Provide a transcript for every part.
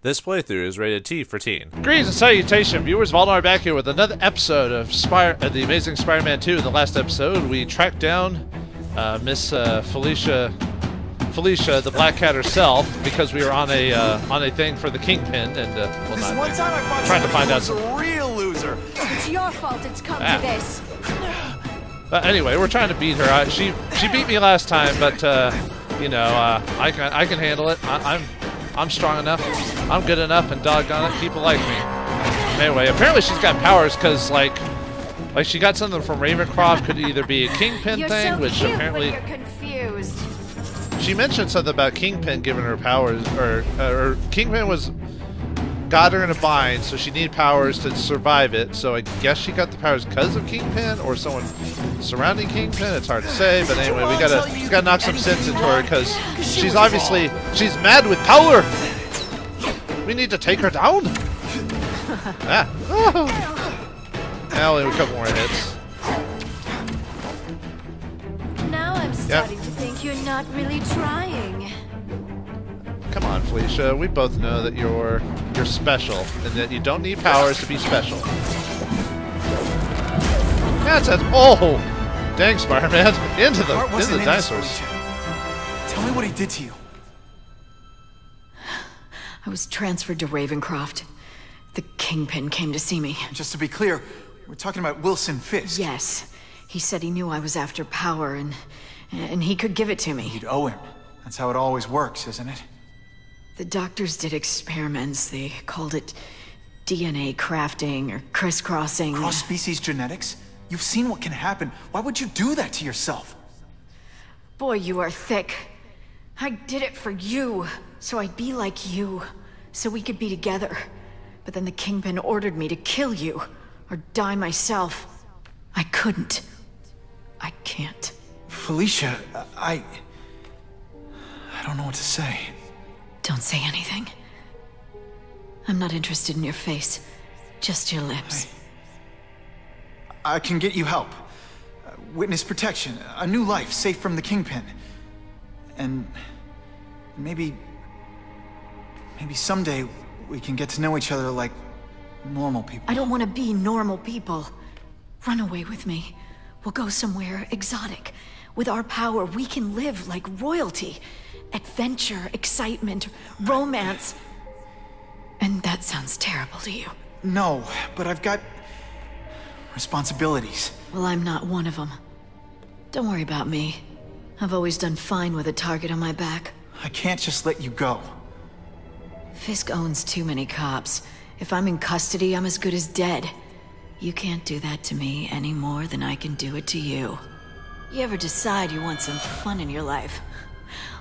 This playthrough is rated T for teen. Greetings and salutation, viewers. Vauldemare back here with another episode of The Amazing Spider-Man 2. In the last episode, we tracked down Miss Felicia, the Black Cat herself, because we were on a thing for the Kingpin, and well, this not one time I fought trying to find out who's a real loser. It's your fault it's come to this. Anyway, we're trying to beat her. She beat me last time, but you know, I can handle it. I'm strong enough. I'm good enough, and doggone it, people like me. Anyway, apparently she's got powers because like she got something from Ravencroft. Could either be a Kingpin You're thing, so which cute apparently when you're confused. she mentioned something about Kingpin giving her powers, or Kingpin got her in a bind, so she needed powers to survive it. So I guess she got the powers because of Kingpin or someone surrounding Kingpin. It's hard to say, but anyway, we gotta knock some sense into her because she's she's mad with power. We need to take her down. Now only a couple more hits. Now I'm starting to think you're not really trying. Come on, Felicia. We both know that you're special, and that you don't need powers to be special. That's it. Oh, dang, Spider-Man! Into the dinosaurs. Tell me what he did to you. I was transferred to Ravencroft. The Kingpin came to see me. Just to be clear, we're talking about Wilson Fisk. Yes, he said he knew I was after power, and he could give it to me. You'd owe him. That's how it always works, isn't it? The doctors did experiments. They called it DNA crafting or crisscrossing. Cross-species genetics? You've seen what can happen. Why would you do that to yourself? Boy, you are thick. I did it for you, so I'd be like you, so we could be together. But then the Kingpin ordered me to kill you, or die myself. I couldn't. I can't. Felicia, I don't know what to say. Don't say anything. I'm not interested in your face. Just your lips. I can get you help. Witness protection. A new life, safe from the Kingpin. And maybe someday we can get to know each other like normal people. I don't want to be normal people. Run away with me. We'll go somewhere exotic. With our power, we can live like royalty. Adventure, excitement, romance. And that sounds terrible to you. No, but I've got responsibilities. Well, I'm not one of them. Don't worry about me. I've always done fine with a target on my back. I can't just let you go. Fisk owns too many cops. If I'm in custody, I'm as good as dead. You can't do that to me any more than I can do it to you. You ever decide you want some fun in your life?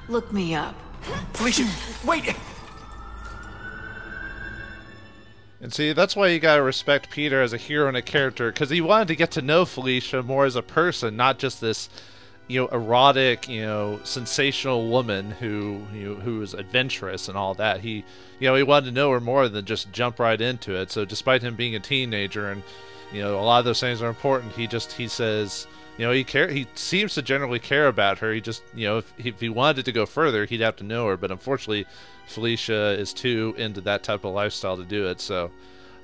Look me up. Felicia, wait! And see, that's why you gotta respect Peter as a hero and a character, because he wanted to get to know Felicia more as a person, not just this, you know, erotic, you know, sensational woman who is adventurous and all that. He wanted to know her more than just jump right into it. So despite him being a teenager and, you know, a lot of those things are important, he says, you know, he seems to generally care about her. He just, you know, if he wanted to go further, he'd have to know her. But unfortunately, Felicia is too into that type of lifestyle to do it. So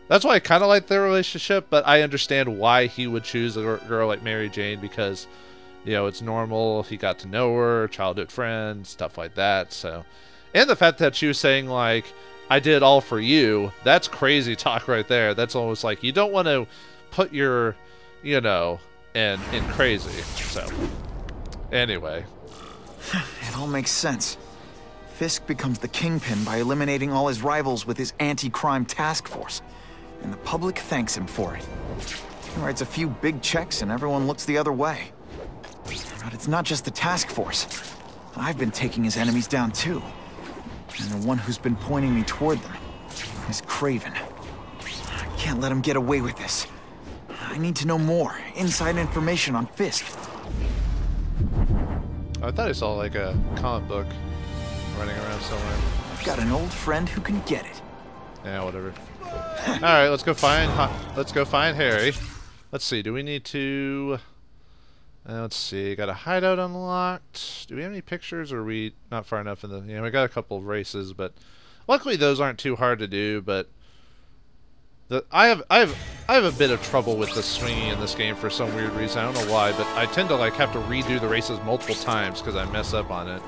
that's why I kind of like their relationship. But I understand why he would choose a girl like Mary Jane, because, you know, it's normal. He got to know her, childhood friend, stuff like that. So, and the fact that she was saying like, "I did it all for you," that's crazy talk right there. That's almost like you don't want to put your, you know, in crazy. So anyway, it all makes sense. Fisk becomes the Kingpin by eliminating all his rivals with his anti-crime task force, and the public thanks him for it. He writes a few big checks and everyone looks the other way. But it's not just the task force. I've been taking his enemies down too, and the one who's been pointing me toward them is Craven. I can't let him get away with this. I need to know more, inside information on Fisk. I thought I saw like a comic book running around somewhere. I've got an old friend who can get it. Yeah, whatever. All right, let's go find Harry. Let's see. Do we need to? Let's see. Got a hideout unlocked. Do we have any pictures, or are we not far enough in the? Yeah, we got a couple of races, but Luckily, those aren't too hard to do, but I have a bit of trouble with the swinging in this game for some weird reason. I don't know why, but I tend to like have to redo the races multiple times because I mess up on it.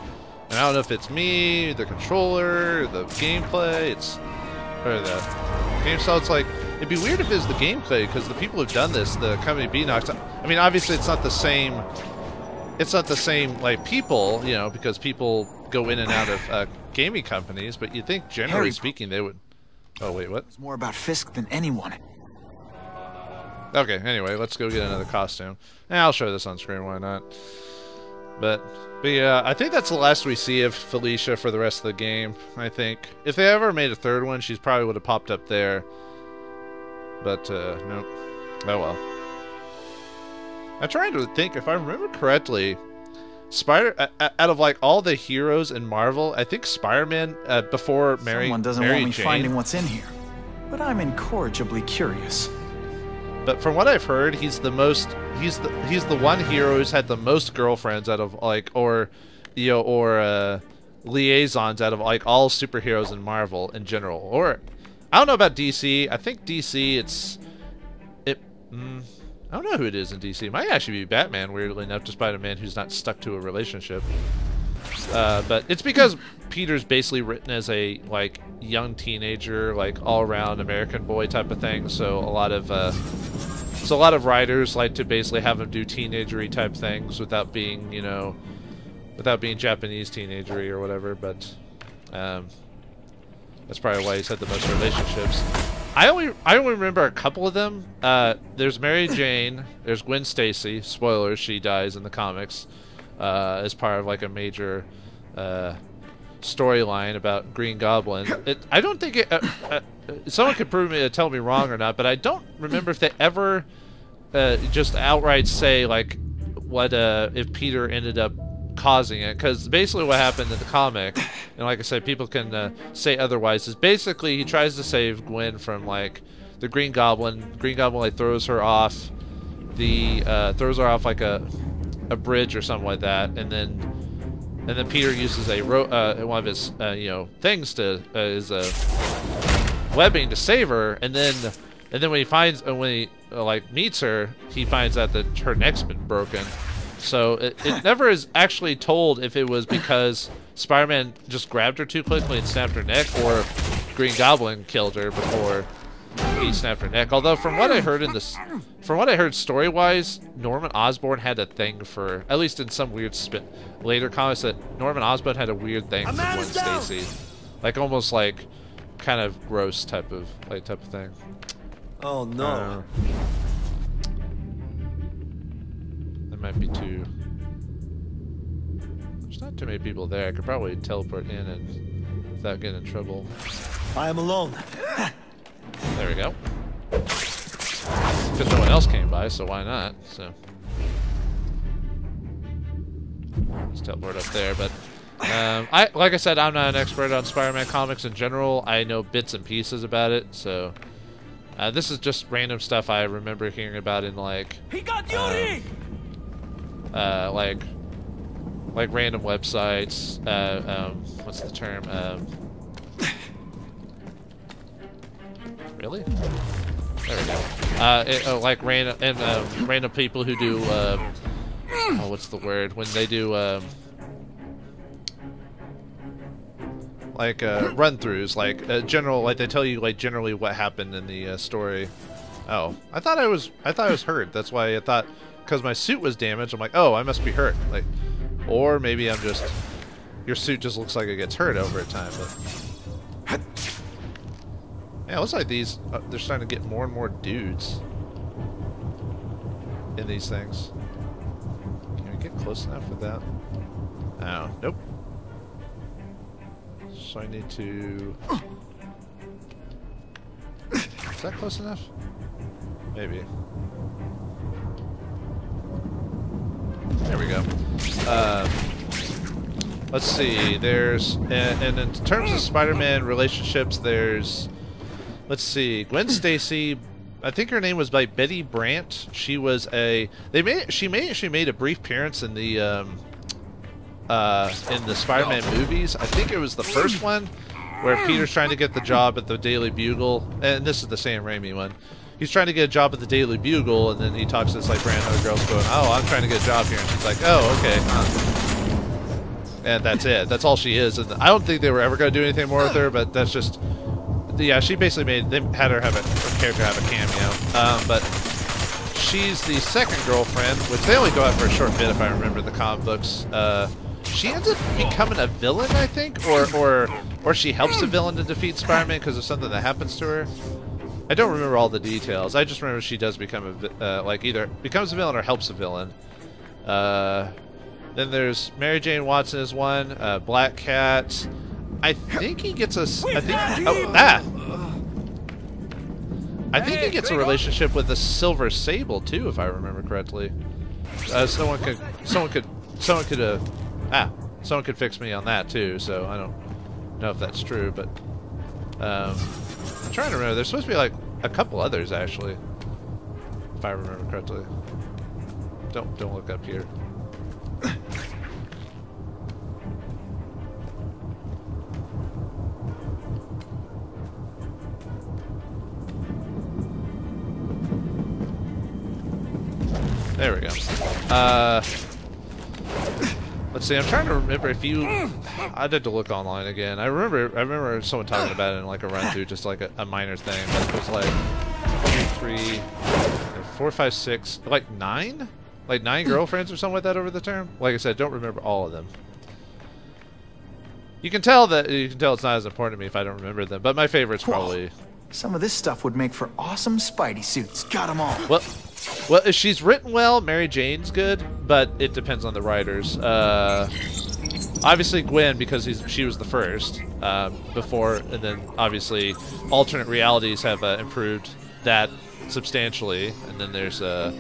And I don't know if it's me, the controller, the gameplay, or the game style. It's like, it'd be weird if it was the gameplay, because the people who've done this, the company Beenox, I mean, obviously it's not the same, like, people, you know, because people go in and out of gaming companies, but you'd think, generally speaking, they would... Oh, wait, what? It's more about Fisk than anyone. Okay, anyway, let's go get another costume. I'll show this on screen, why not? But yeah, I think that's the last we see of Felicia for the rest of the game, I think. If they ever made a third one, she probably would have popped up there. But, nope. Oh well. I'm trying to think, if I remember correctly, out of like all the heroes in Marvel, I think Spider-Man, before Mary Jane... Someone doesn't want me finding what's in here, but I'm incorrigibly curious. But from what I've heard, he's the one hero who's had the most girlfriends out of like, or liaisons out of like all superheroes in Marvel in general. Or I don't know about DC. I think DC, I don't know who it is in DC. It might actually be Batman, weirdly enough, despite a man who's not stuck to a relationship. But it's because Peter's basically written as a like young teenager, like all-around American boy type of thing. So a lot of writers like to basically have him do teenagery type things without being, you know, without being Japanese teenagery or whatever. But that's probably why he's had the most relationships. I only remember a couple of them. There's Mary Jane. There's Gwen Stacy. Spoilers: she dies in the comics as part of like a major storyline about Green Goblin. I don't think it. Someone could tell me wrong or not, but I don't remember if they ever just outright say like what if Peter ended up causing it, because basically what happened in the comic, and like I said, people can say otherwise, is basically he tries to save Gwen from like the Green Goblin. Green Goblin like throws her off like a bridge or something like that, and then Peter uses one of his things to his webbing to save her, and then when he meets her, he finds out that her neck's been broken. So it never is actually told if it was because Spider-Man just grabbed her too quickly and snapped her neck, or Green Goblin killed her before he snapped her neck. Although from what I heard story-wise, Norman Osborn had a thing for, at least in some weird later comics, that Norman Osborn had a weird thing for Gwen Stacy, like almost like kind of gross type of thing. Oh no. Might be too. There's not too many people there. I could probably teleport in and without getting in trouble. I am alone. There we go. Because no one else came by, so why not? So let's teleport up there. But like I said, I'm not an expert on Spider-Man comics in general. I know bits and pieces about it. So this is just random stuff I remember hearing about in like. He got Yuri. Like random websites. What's the term? Really? There we go. Like random people who do. Oh, what's the word? When they do run-throughs, like general, like they tell you like generally what happened in the story. Oh, I thought I was hurt. That's why I thought. Because my suit was damaged, I'm like, oh, I must be hurt. Like, or maybe I'm just... Your suit just looks like it gets hurt over time. But yeah, it looks like these... they're starting to get more and more dudes in these things. Can we get close enough with that? Oh, nope. So I need to... Is that close enough? Maybe. There we go. Let's see. There's and in terms of Spider-Man relationships, there's let's see. Gwen Stacy. I think her name was like Betty Brant. She was a. She made a brief appearance in the Spider-Man movies. I think it was the first one, where Peter's trying to get the job at the Daily Bugle, and this is the Sam Raimi one. He's trying to get a job at the Daily Bugle, and then he talks to this like brand new girl going, "Oh, I'm trying to get a job here," and she's like, "Oh, okay." And that's it. That's all she is. And I don't think they were ever going to do anything more with her, but that's just, yeah. She basically they had her have her character have a cameo, but she's the second girlfriend, which they only go out for a short bit if I remember the comic books. She ends up becoming a villain, I think, or she helps the villain to defeat Spider-Man because of something that happens to her. I don't remember all the details. I just remember she does become a like either becomes a villain or helps a villain. Then there's Mary Jane Watson is one. Black Cat. I think he gets a. I think he gets a relationship with the Silver Sable too, if I remember correctly. Someone could fix me on that too. So I don't know if that's true, but I'm trying to remember. There's supposed to be like a couple others actually, if I remember correctly. Don't look up here. There we go. Let's see. I'm trying to remember if you. I had to look online again. I remember someone talking about it in like a run through, just like a minor thing. But it was like 2, 3, 4, 5, 6, like 9, like 9 girlfriends or something like that over the term. Like I said, don't remember all of them. You can tell it's not as important to me if I don't remember them. But my favorite's probably. Some of this stuff would make for awesome Spidey suits. Got them all. Well, if she's written well, Mary Jane's good, but it depends on the writers. Obviously Gwen, because she was the first before, and then obviously alternate realities have improved that substantially, and then there's and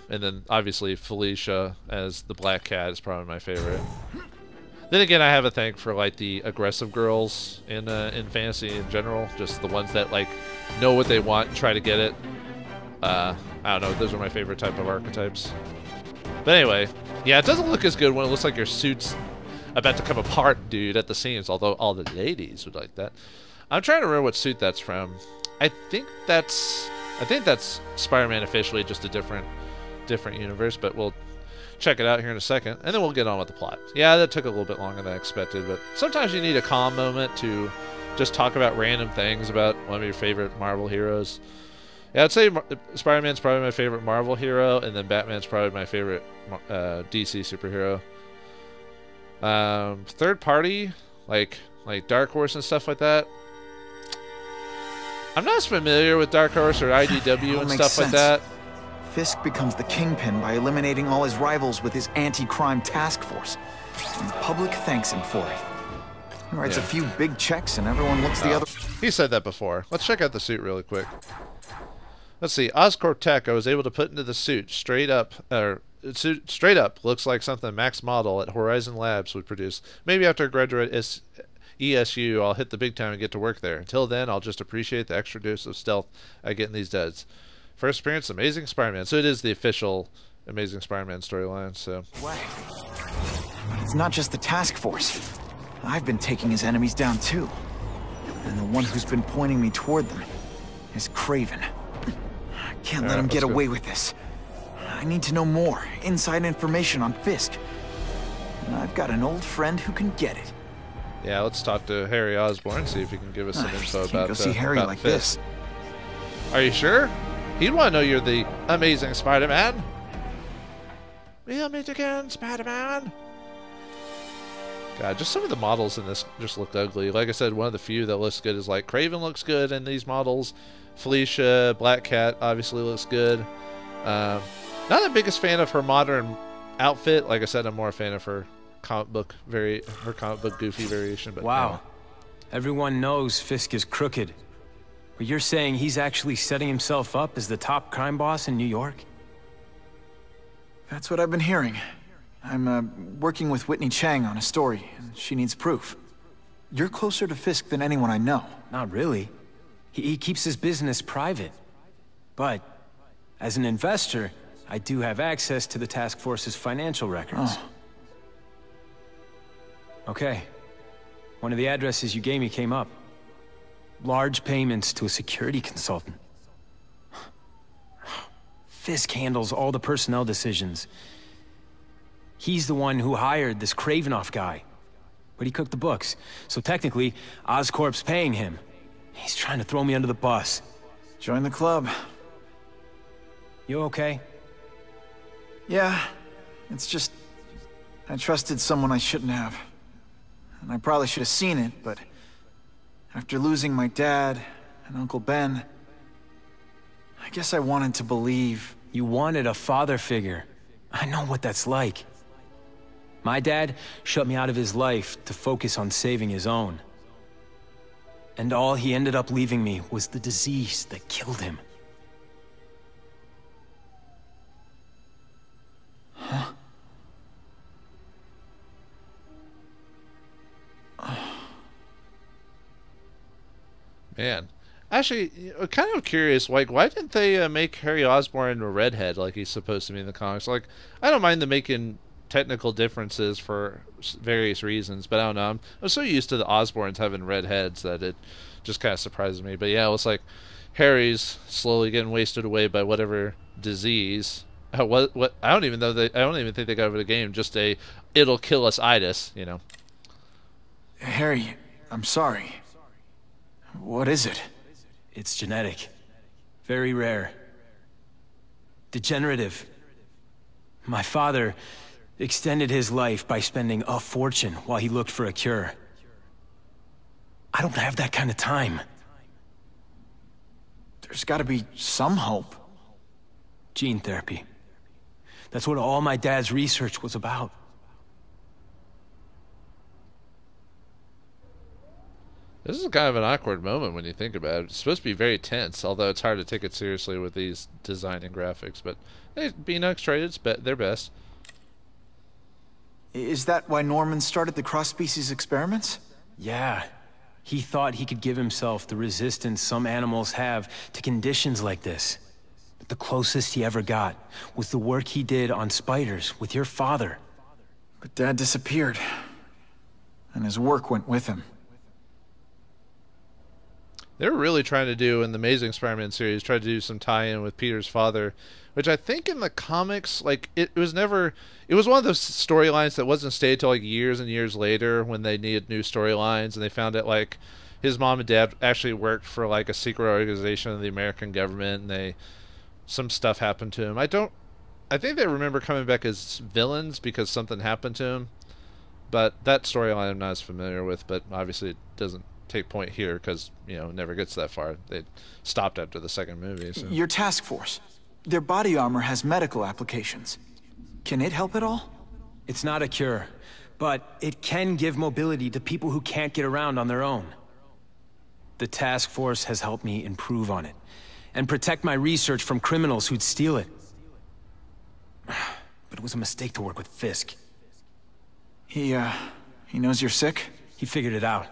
then obviously Felicia as the Black Cat is probably my favorite. Then again, I have a thing for like the aggressive girls in fantasy in general, just the ones that like know what they want and try to get it. I don't know, those are my favorite type of archetypes. But anyway, yeah, it doesn't look as good when it looks like your suit's about to come apart, dude, at the seams, although all the ladies would like that. I'm trying to remember what suit that's from. I think that's Spider-Man officially, just a different universe, but we'll check it out here in a second, and then we'll get on with the plot. Yeah, that took a little bit longer than I expected, but sometimes you need a calm moment to just talk about random things about one of your favorite Marvel heroes. Yeah, I'd say Spider-Man's probably my favorite Marvel hero, and then Batman's probably my favorite DC superhero. Third party, like Dark Horse and stuff like that. I'm not as familiar with Dark Horse or IDW and stuff like that. Fisk becomes the kingpin by eliminating all his rivals with his anti-crime task force. And the public thanks him for it. He writes a few big checks and everyone looks the other... He said that before. Let's check out the suit really quick. Let's see. Oscorp Tech I was able to put into the suit straight up. Straight up looks like something Max Model at Horizon Labs would produce. Maybe after I graduate ESU, I'll hit the big time and get to work there. Until then, I'll just appreciate the extra dose of stealth I get in these duds. First appearance, Amazing Spider-Man. So it is the official Amazing Spider-Man storyline, so... But it's not just the task force. I've been taking his enemies down too. And the one who's been pointing me toward them is Kraven. I can't let him get away with this. I need to know more, inside information on Fisk. And I've got an old friend who can get it. Yeah, let's talk to Harry Osborn, see if he can give us some info about go see Harry about like Fisk. this. Are you sure? He'd want to know you're the Amazing Spider-Man. We'll meet again, Spider-Man. God, just some of the models in this just look ugly. Like I said, one of the few that looks good is like Kraven looks good in these models. Felicia, Black Cat obviously looks good. Not the biggest fan of her modern outfit. Like I said, I'm more a fan of her comic book goofy variation. But wow, everyone knows Fisk is crooked. But you're saying he's actually setting himself up as the top crime boss in New York? That's what I've been hearing. I'm working with Whitney Chang on a story, and she needs proof. You're closer to Fisk than anyone I know. Not really. He keeps his business private. But, as an investor, I do have access to the task force's financial records. Oh. Okay. One of the addresses you gave me came up. Large payments to a security consultant. Fisk handles all the personnel decisions. He's the one who hired this Kravinoff guy. But he cooked the books, so technically, Oscorp's paying him. He's trying to throw me under the bus. Join the club. You okay? Yeah, it's just... I trusted someone I shouldn't have. And I probably should have seen it, but... after losing my dad and Uncle Ben... I guess I wanted to believe... You wanted a father figure. I know what that's like. My dad shut me out of his life to focus on saving his own. And all he ended up leaving me was the disease that killed him. Huh? Man. Actually, kind of curious, like, why didn't they make Harry Osborn a redhead like he's supposed to be in the comics? Like, I don't mind them making technical differences for various reasons, but I don't know. I'm so used to the Osborns having red heads that it just kind of surprises me. But yeah, it was like Harry's slowly getting wasted away by whatever disease. What I don't even think they got over the game. Just a it'll kill us itis, you know. Harry, I'm sorry. What is it? It's genetic. Very rare. Degenerative. My father extended his life by spending a fortune while he looked for a cure. I don't have that kind of time. There's gotta be some hope. Gene therapy. That's what all my dad's research was about. This is kind of an awkward moment when you think about it. It's supposed to be very tense, although it's hard to take it seriously with these design and graphics. But hey, Beenox tried their best. Is that why Norman started the cross-species experiments? Yeah. He thought he could give himself the resistance some animals have to conditions like this. But the closest he ever got was the work he did on spiders with your father. But Dad disappeared. And his work went with him. They were really trying to do, in the Amazing Spider-Man series, try to do some tie-in with Peter's father, which I think in the comics, like, it was one of those storylines that wasn't stayed till like years and years later when they needed new storylines, and they found out like his mom and dad actually worked for like a secret organization of the American government, and some stuff happened to him. I think they remember coming back as villains because something happened to him, but that storyline I'm not as familiar with, but obviously it doesn't take point here because, you know, it never gets that far. They stopped after the second movie. So. Your task force. Their body armor has medical applications. Can it help at all? It's not a cure, but it can give mobility to people who can't get around on their own. The task force has helped me improve on it and protect my research from criminals who'd steal it. But it was a mistake to work with Fisk. He knows you're sick? He figured it out.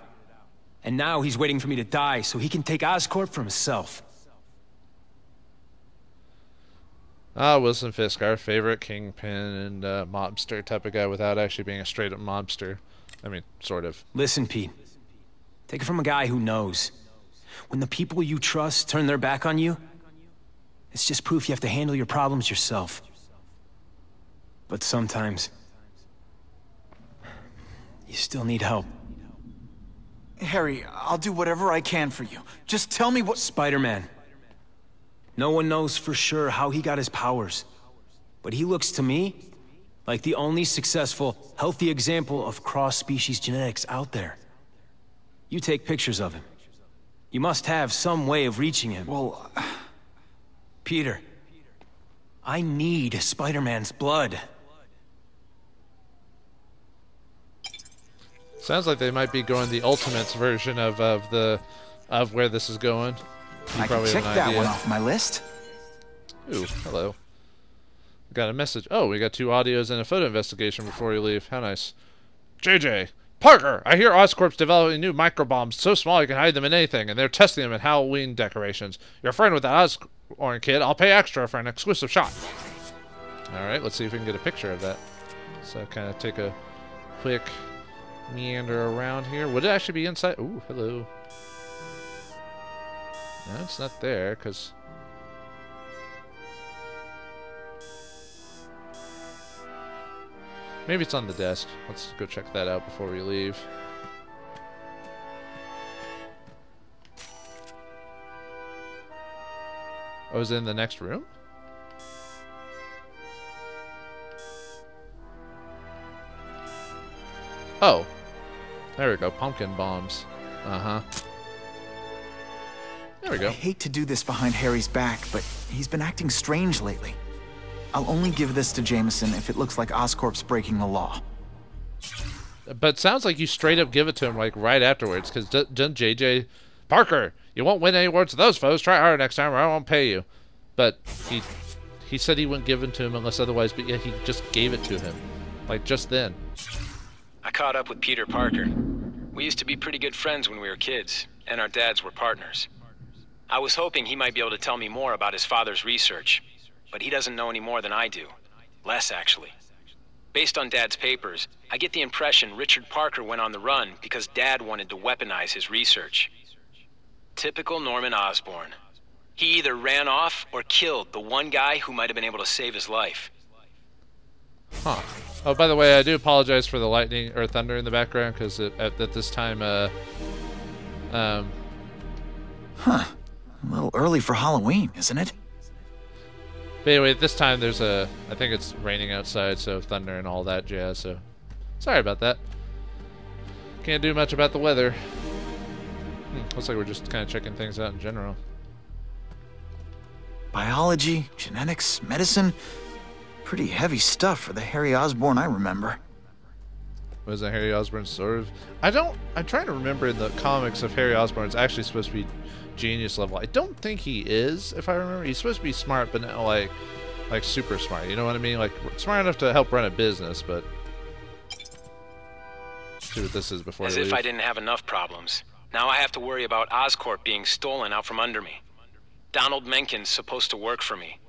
And now he's waiting for me to die so he can take Oscorp for himself. Wilson Fisk, our favorite kingpin and mobster type of guy without actually being a straight-up mobster. I mean, sort of. Listen, Pete. Take it from a guy who knows. When the people you trust turn their back on you, it's just proof you have to handle your problems yourself. But sometimes, you still need help. Harry, I'll do whatever I can for you. Just tell me what— Spider-Man. No one knows for sure how he got his powers. But he looks to me like the only successful, healthy example of cross-species genetics out there. You take pictures of him. You must have some way of reaching him. Well, Peter, I need Spider-Man's blood. Sounds like they might be going the Ultimates version of where this is going. I can check that one off my list. Ooh, hello. Got a message. Oh, we got 2 audios and a photo investigation before we leave. How nice. JJ. Parker, I hear Oscorp's developing new microbombs so small you can hide them in anything, and they're testing them in Halloween decorations. You're a friend with that Oscorp kid. I'll pay extra for an exclusive shot. Alright, let's see if we can get a picture of that. So kind of take a quick meander around here. Would it actually be inside? Ooh, hello. No, it's not there, because... Maybe it's on the desk. Let's go check that out before we leave. Oh, is it in the next room? Oh. There we go. Pumpkin bombs. Uh-huh. There we go. I hate to do this behind Harry's back, but he's been acting strange lately. I'll only give this to Jameson if it looks like Oscorp's breaking the law. But it sounds like you straight up give it to him, like, right afterwards, because doesn't JJ... Parker, you won't win any awards to those foes. Try harder next time or I won't pay you. But he said he wouldn't give it to him unless otherwise, but yeah, he just gave it to him. Like, just then. I caught up with Peter Parker. We used to be pretty good friends when we were kids, and our dads were partners. I was hoping he might be able to tell me more about his father's research, but he doesn't know any more than I do. Less, actually. Based on Dad's papers, I get the impression Richard Parker went on the run because Dad wanted to weaponize his research. Typical Norman Osborn. He either ran off or killed the one guy who might have been able to save his life. Huh. Oh, by the way, I do apologize for the lightning or thunder in the background because at this time, Huh. A little early for Halloween, isn't it? But anyway, at this time there's I think it's raining outside, so thunder and all that jazz, so sorry about that. Can't do much about the weather. Looks like we're just kind of checking things out in general. Biology, genetics, medicine. Pretty heavy stuff for the Harry Osborn I remember. Was that Harry Osborn sort of? I'm trying to remember in the comics if Harry Osborn is actually supposed to be genius level. I don't think he is, if I remember. He's supposed to be smart, but not like super smart. You know what I mean? Like smart enough to help run a business, but see what this is before. As if I didn't have enough problems. Now I have to worry about Oscorp being stolen out from under me. Donald Mencken's supposed to work for me,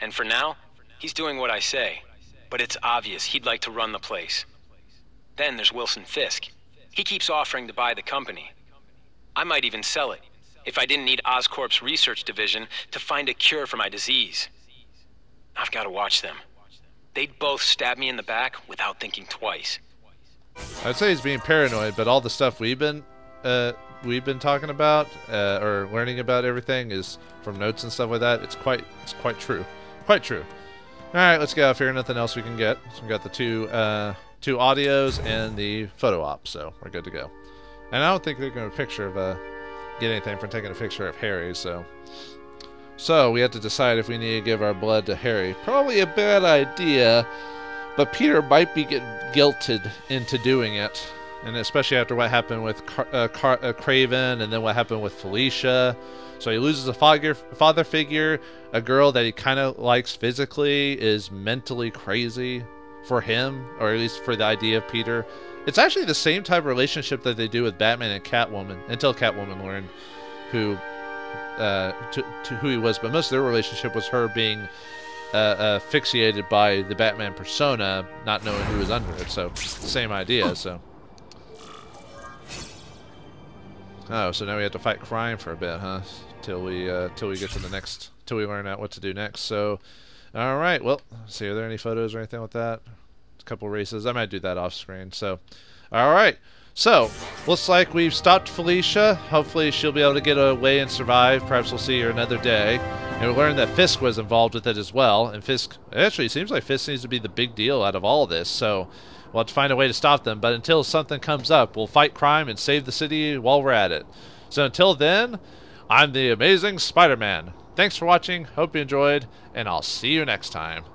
and for now, he's doing what I say. But it's obvious he'd like to run the place. Then there's Wilson Fisk. He keeps offering to buy the company. I might even sell it, if I didn't need Oscorp's research division to find a cure for my disease. I've got to watch them. They'd both stab me in the back without thinking twice. I'd say he's being paranoid, but all the stuff we've been talking about or learning about everything is from notes and stuff like that. It's quite true. Quite true. All right, let's get out of here. Nothing else we can get. So we got the two audios and the photo op, so we're good to go. And I don't think they're going to get anything from taking a picture of Harry, so we have to decide if we need to give our blood to Harry. Probably a bad idea, but Peter might be guilted into doing it, and especially after what happened with Craven, and then what happened with Felicia. So he loses a father figure, a girl that he kind of likes physically is mentally crazy for him, or at least for the idea of Peter. It's actually the same type of relationship that they do with Batman and Catwoman, until Catwoman learned who he was. But most of their relationship was her being fixated by the Batman persona, not knowing who was under it. So same idea. So so now we have to fight crime for a bit, huh? Till we get to the next, till we learn out what to do next. So, all right. Well, let's see. Are there any photos or anything with that? A couple races. I might do that off screen. So, all right. So, looks like we've stopped Felicia. Hopefully she'll be able to get away and survive. Perhaps we'll see her another day. And we learned that Fisk was involved with it as well. And Fisk, actually, it seems like Fisk needs to be the big deal out of all this. So, we'll have to find a way to stop them. But until something comes up, we'll fight crime and save the city while we're at it. So until then, I'm the Amazing Spider-Man. Thanks for watching. Hope you enjoyed. And I'll see you next time.